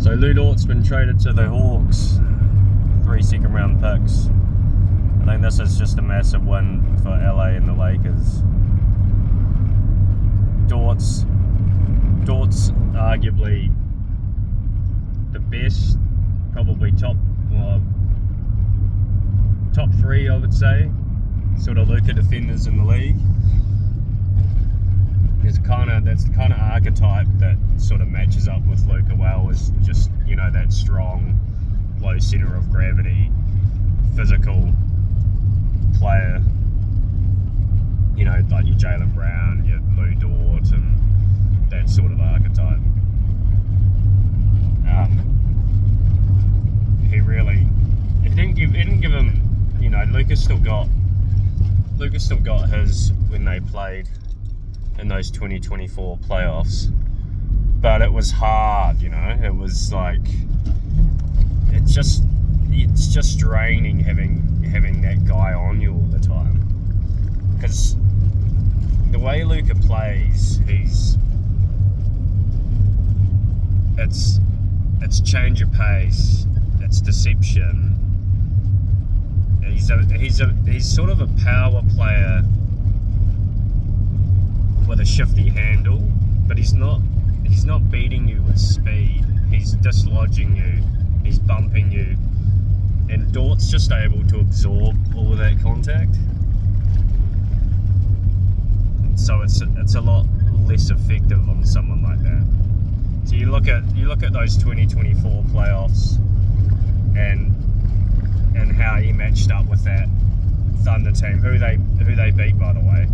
So Dort's been traded to the Hawks, 3 second-round picks. I think this is just a massive win for LA and the Lakers. Dort's arguably the best, probably top 3, I would say, sort of Luka defenders in the league. That's the kind of archetype that sort of matches up with Luka well, is just, you know, that strong, low center of gravity, physical player. You know, like your Jaylen Brown, your Dort, and that sort of archetype. He didn't give him. You know, Luka still got his when they played in those 2024 playoffs, but it was hard. You know, it was like it's just draining having that guy on you all the time, because the way Luka plays, it's change of pace, it's deception. He's sort of a power player with a shifty handle, but he's not beating you with speed. He's dislodging you, he's bumping you, and Dort's just able to absorb all of that contact. So it's a lot less effective on someone like that. So you look at those 2024 playoffs and how he matched up with that Thunder team, who they beat, by the way.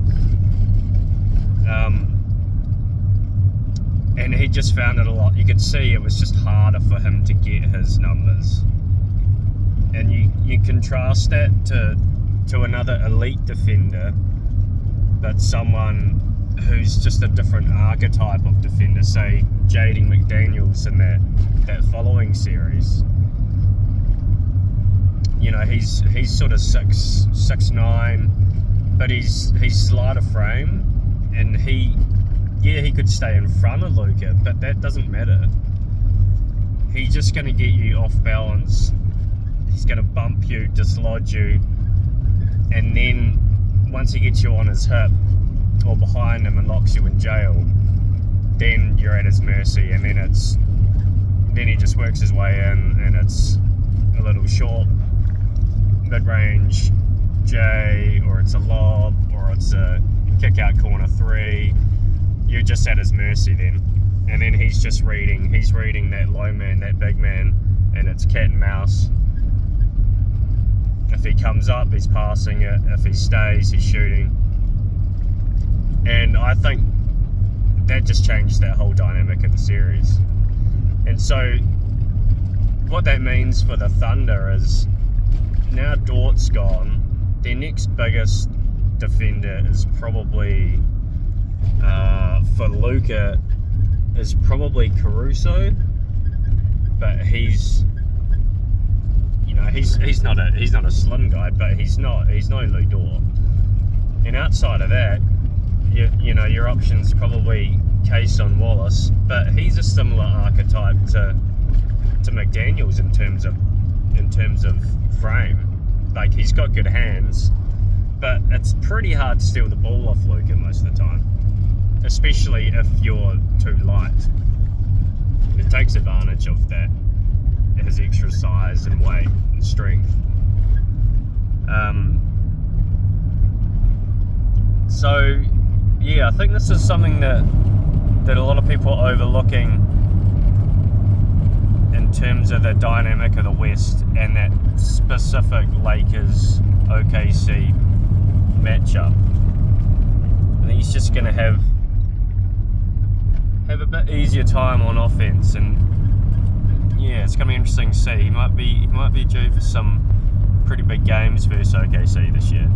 And he just found it a lot. You could see it was just harder for him to get his numbers. And you contrast that to another elite defender, but someone who's just a different archetype of defender, say Jaden McDaniels in that following series. You know, he's sort of 6'9", but he's slighter frame, and he could stay in front of Luka, but that doesn't matter. He's just going to get you off balance. He's going to bump you, dislodge you, and then once he gets you on his hip or behind him and locks you in jail, then you're at his mercy, and then he just works his way in, and it's a little short mid-range J, or it's a lob, or it's a kick-out corner 3. You're just at his mercy then. And then he's reading that low man, that big man, and it's cat and mouse. If he comes up, he's passing it. If he stays, he's shooting. And I think that just changed that whole dynamic of the series. And so what that means for the Thunder is, now Dort's gone, their next biggest defender is probably, for Luka, is probably Caruso, but he's not a slim guy, but he's no Lu Dort. And outside of that, you know, your option's probably Cason Wallace, but he's a similar archetype to McDaniels in terms of frame. Like, he's got good hands, but it's pretty hard to steal the ball off Luka most of the time, especially if you're too light. It takes advantage of that, his extra size and weight and strength. So yeah, I think this is something that a lot of people are overlooking in terms of the dynamic of the West and that specific Lakers OKC matchup. I think he's just going to have a bit easier time on offense, and yeah, it's going to be interesting to see. He might be due for some pretty big games versus OKC this year.